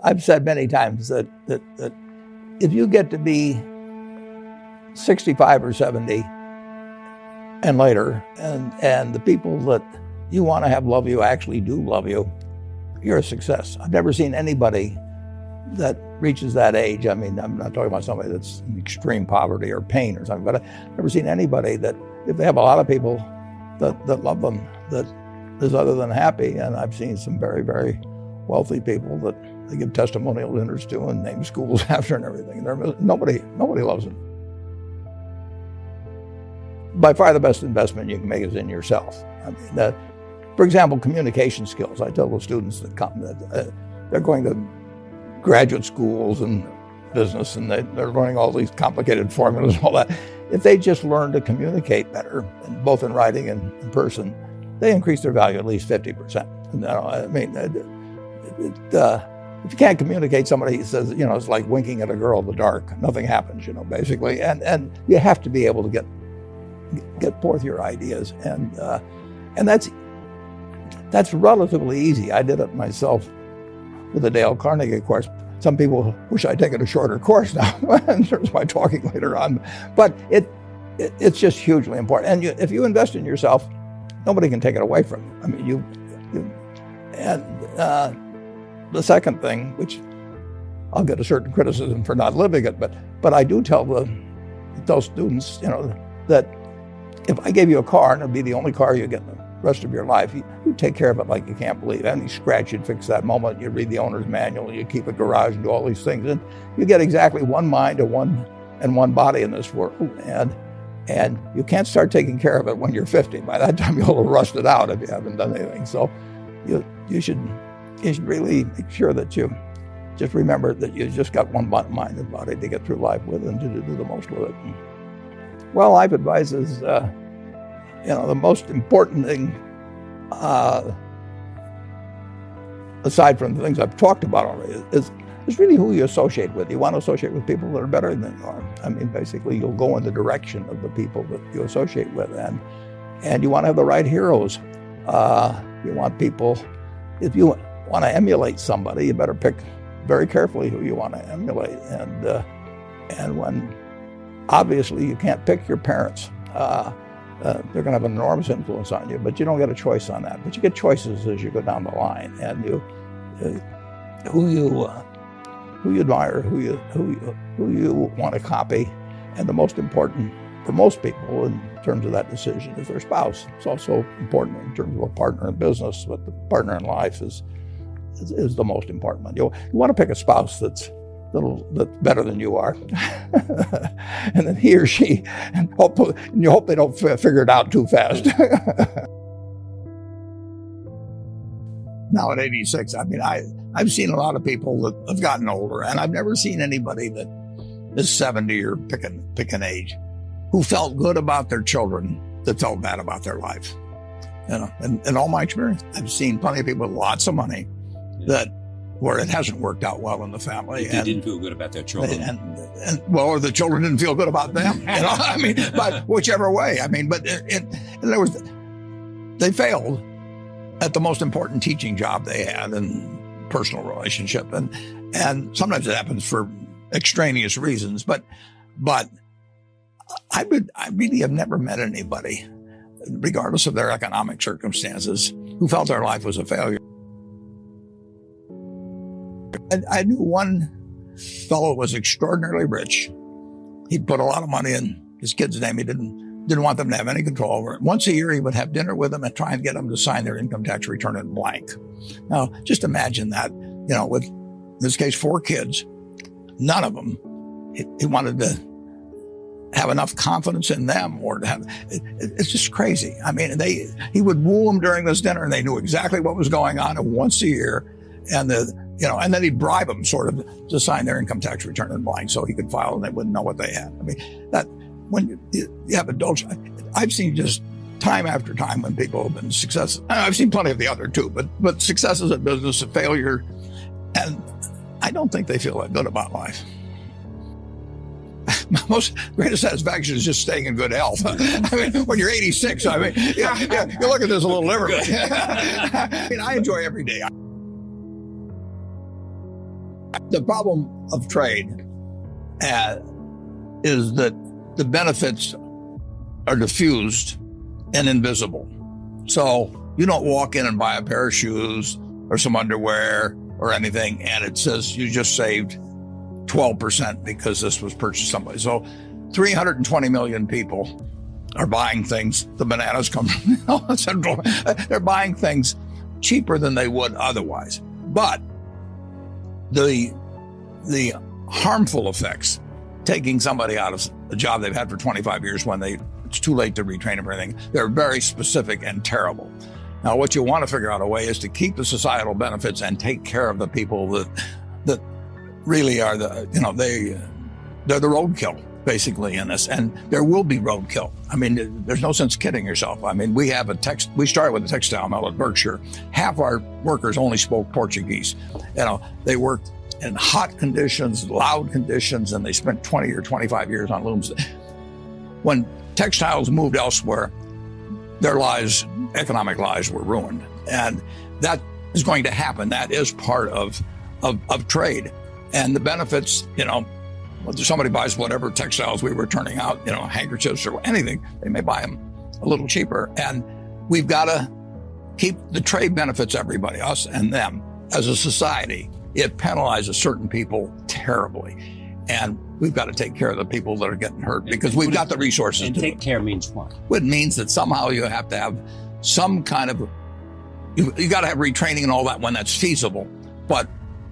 I've said many times that if you get to be 65 or 70 and later, and the people that you want to have love you actually do love you, you're a success. I've never seen anybody that reaches that age. I mean, I'm not talking about somebody that's in extreme poverty or pain or something, but I've never seen anybody that, if they have a lot of people that love them, that is other than happy. And I've seen some very, very wealthy people that they give testimonial dinners to and name schools after and everything. Nobody loves them. By far the best investment you can make is in yourself. I mean, for example, communication skills. I tell the students that come that they're going to graduate schools and business, and they're learning all these complicated formulas and all that. If they just learn to communicate better, both in writing and in person, they increase their value at least 50%. I mean, if you can't communicate, somebody says, it's like winking at a girl in the dark. Nothing happens, basically. And you have to be able to get forth your ideas, and that's relatively easy. I did it myself with the Dale Carnegie course. Some people wish I'd taken a shorter course now in terms of my talking later on, but it's just hugely important. And if you invest in yourself, nobody can take it away from you. I mean, the second thing, which I'll get a certain criticism for not living it, but I do tell those students, that if I gave you a car and it'd be the only car you get in the rest of your life, you take care of it like you can't believe. Any scratch, you'd fix that moment. You read the owner's manual, you keep a garage and do all these things. And you get exactly one mind and one body in this world. And you can't start taking care of it when you're 50. By that time, you'll have rusted out if you haven't done anything. So you should really make sure that you just remember that you just got one mind and body to get through life with and to do the most with it. Well, life advice is, the most important thing, aside from the things I've talked about already, is really who you associate with. You want to associate with people that are better than you are. I mean, basically, you'll go in the direction of the people that you associate with, and you want to have the right heroes. You want people, if you want to emulate somebody, you better pick very carefully who you want to emulate. And when obviously you can't pick your parents, they're going to have an enormous influence on you, but you don't get a choice on that. But you get choices as you go down the line, and who you admire, who you want to copy, and the most important for most people in terms of that decision is their spouse. It's also important in terms of a partner in business, but the partner in life is the most important one. You want to pick a spouse that's better than you are, and then he or she, and you hope they don't figure it out too fast. Now at 86, I mean, I've seen a lot of people that have gotten older, and I've never seen anybody that is 70 or pick an age who felt good about their children that felt bad about their life. And in all my experience, I've seen plenty of people with lots of money where it hasn't worked out well in the family. They didn't feel good about their children. Or the children didn't feel good about them. I mean, but whichever way. I mean, but they failed at the most important teaching job they had in personal relationship. And sometimes it happens for extraneous reasons, but I really have never met anybody, regardless of their economic circumstances, who felt their life was a failure. I knew one fellow who was extraordinarily rich. He'd put a lot of money in his kid's name. He didn't want them to have any control over it. Once a year, he would have dinner with them and try and get them to sign their income tax return in blank. Now, just imagine that, with, in this case, 4 kids, none of them, he wanted to have enough confidence in them or to have, it's just crazy. I mean, he would woo them during this dinner and they knew exactly what was going on, and once a year, and then he'd bribe them sort of to sign their income tax return in blank so he could file and they wouldn't know what they had. I mean, that when you have adults, I've seen just time after time when people have been successful. I've seen plenty of the other too, but successes in business, a failure, and I don't think they feel that good about life. My greatest satisfaction is just staying in good health. I mean, when you're 86, I mean, you look at this a little differently. I mean, I enjoy every day. The problem of trade is that the benefits are diffused and invisible. So you don't walk in and buy a pair of shoes or some underwear or anything, and it says you just saved 12% because this was purchased somebody. So 320 million people are buying things. The bananas come from Central. They're buying things cheaper than they would otherwise. But the harmful effects, taking somebody out of a job they've had for 25 years when it's too late to retrain them or anything, they're very specific and terrible. Now, what you want to figure out a way is to keep the societal benefits and take care of the people that really are they're the roadkill, basically, in this. And there will be roadkill. I mean, there's no sense kidding yourself. I mean, we started with a textile mill at Berkshire. Half our workers only spoke Portuguese. They worked in hot conditions, loud conditions, and they spent 20 or 25 years on looms. When textiles moved elsewhere, their lives, economic lives, were ruined. And that is going to happen. That is part of trade. And the benefits, whether somebody buys whatever textiles we were turning out, handkerchiefs or anything, they may buy them a little cheaper. And we've got to keep the trade benefits, everybody, us and them, as a society. It penalizes certain people terribly. And we've got to take care of the people that are getting hurt because we've got the resources. And take care means what? It means that somehow you have to have some kind of, you got to have retraining and all that when that's feasible. But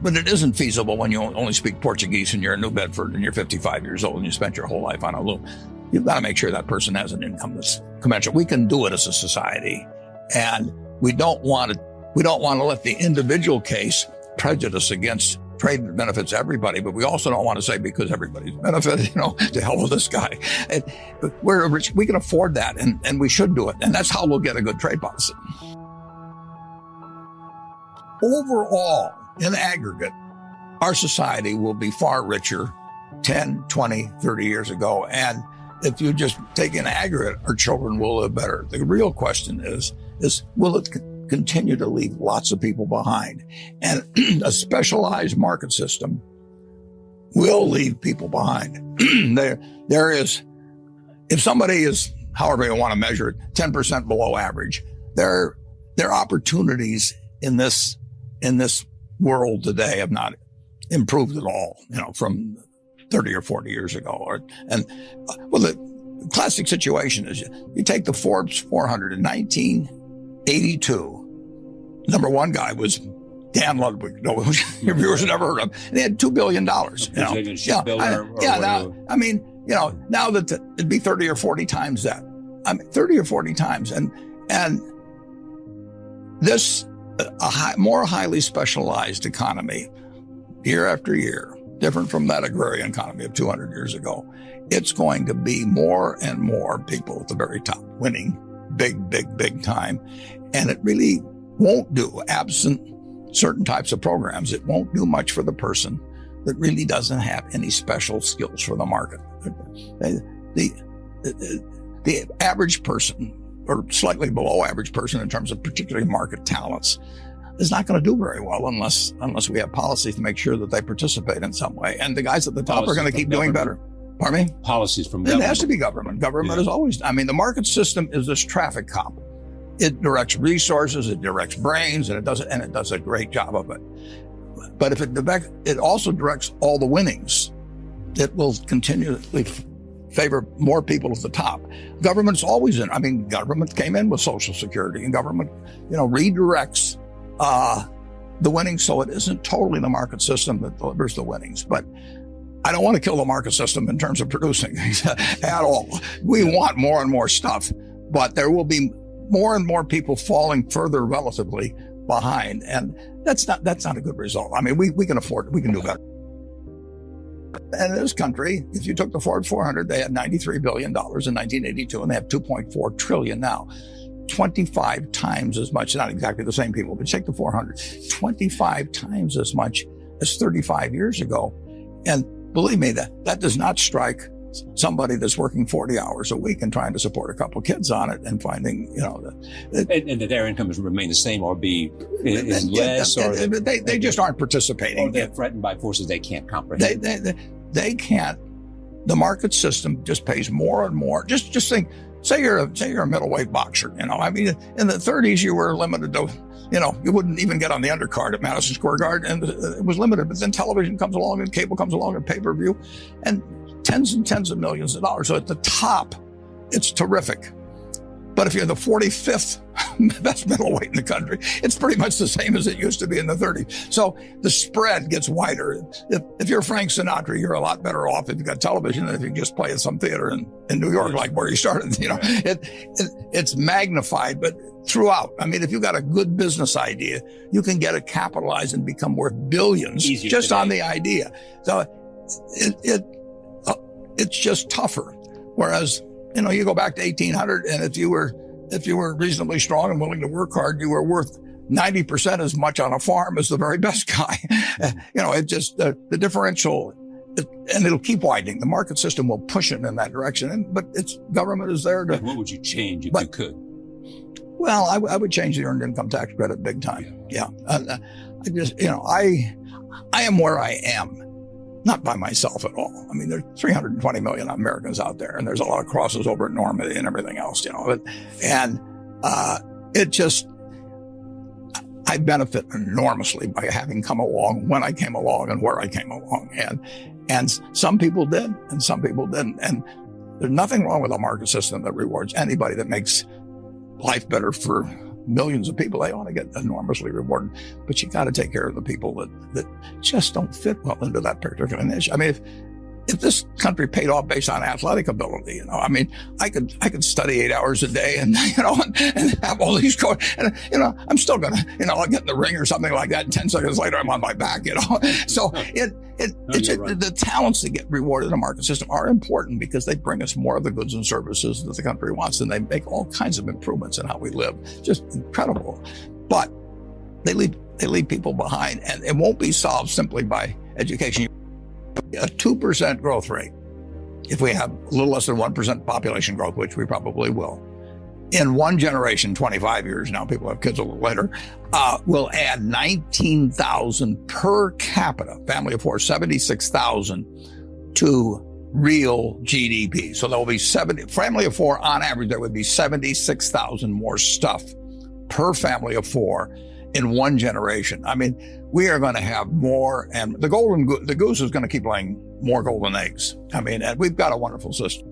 it isn't feasible when you only speak Portuguese and you're in New Bedford and you're 55 years old and you spent your whole life on a loom. You've got to make sure that person has an income that's commensurate. We can do it as a society, and we don't want to let the individual case prejudice against trade benefits everybody, but we also don't want to say because everybody's benefited, to hell with this guy. We're rich, we can afford that, and we should do it. And that's how we'll get a good trade policy. Overall, in aggregate, our society will be far richer 10, 20, 30 years ago. And if you just take in aggregate, our children will live better. The real question is will it continue to leave lots of people behind? And a specialized market system will leave people behind. There is, if somebody is, however you want to measure it, 10% below average, there are opportunities in this world today have not improved at all, from 30 or 40 years ago. The classic situation is you take the Forbes 400 in 1982. Number one guy was Dan Ludwig. No, your viewers have never heard of him. And he had $2 billion. Now that it'd be 30 or 40 times that. 30 or 40 times. And this, more highly specialized economy, year after year, different from that agrarian economy of 200 years ago, it's going to be more and more people at the very top winning big time. And it really won't do, absent certain types of programs, it won't do much for the person that really doesn't have any special skills for the market. The average person, or slightly below average person in terms of particularly market talents, is not going to do very well unless we have policies to make sure that they participate in some way. And the guys at the top are going to keep doing better. Pardon me? Policies from government. It has to be government. Government is always, the market system is this traffic cop. It directs resources, it directs brains, and it does a great job of it. But if it also directs all the winnings, it will continually favor more people at the top. Government's always government came in with Social Security, and government, redirects the winnings, so it isn't totally the market system that delivers the winnings. But I don't want to kill the market system in terms of producing things at all. We want more and more stuff, but there will be more and more people falling further relatively behind, and that's not a good result. We can afford it. We can do better. And in this country, if you took the Forbes 400, they had $93 billion in 1982, and they have $2.4 trillion now. 25 times as much, not exactly the same people, but take the 400, 25 times as much as 35 years ago. And believe me, that does not strike somebody that's working 40 hours a week and trying to support a couple of kids on it and finding, and that their incomes remain the same or be is less, or they just aren't participating. Or they're threatened by forces they can't comprehend. They can't. The market system just pays more and more. Just think. Say you're a middleweight boxer. I mean, in the 30s you were limited to, you wouldn't even get on the undercard at Madison Square Garden, and it was limited. But then television comes along, and cable comes along, and pay-per-view, and tens and tens of millions of dollars. So at the top, it's terrific. But if you're the 45th best middleweight in the country, it's pretty much the same as it used to be in the 30s. So the spread gets wider. If you're Frank Sinatra, you're a lot better off if you've got television than if you just play at some theater in New York, like where you started. It's magnified, but throughout. I mean, if you've got a good business idea, you can get it capitalized and become worth billions just on the idea. So it's just tougher. Whereas, you go back to 1800, and if you were reasonably strong and willing to work hard, you were worth 90% as much on a farm as the very best guy. It just, the differential, and it'll keep widening. The market system will push it in that direction. But government is there to. What would you change if you could? Well, I would change the earned income tax credit big time. Yeah. I am where I am. Not by myself at all. I mean, there's 320 million Americans out there, and there's a lot of crosses over at Normandy and everything else, I benefit enormously by having come along when I came along and where I came along. And some people did, and some people didn't. And there's nothing wrong with a market system that rewards anybody that makes life better for millions of people. They ought to get enormously rewarded, but you got to take care of the people that just don't fit well into that particular niche. I mean, if this country paid off based on athletic ability, I mean, I could study 8 hours a day and have all these and I'm still gonna, I'll get in the ring or something like that, and 10 seconds later I'm on my back, So the talents that get rewarded in the market system are important because they bring us more of the goods and services that the country wants, and they make all kinds of improvements in how we live. Just incredible. But they leave people behind, and it won't be solved simply by education. A 2% growth rate, if we have a little less than 1% population growth, which we probably will, in one generation, 25 years now, people have kids a little later, will add 19,000 per capita, family of four, 76,000 to real GDP. So there will be family of four, on average, there would be 76,000 more stuff per family of four in one generation. I mean, we are going to have more, and the goose is going to keep laying more golden eggs. I mean, and we've got a wonderful system.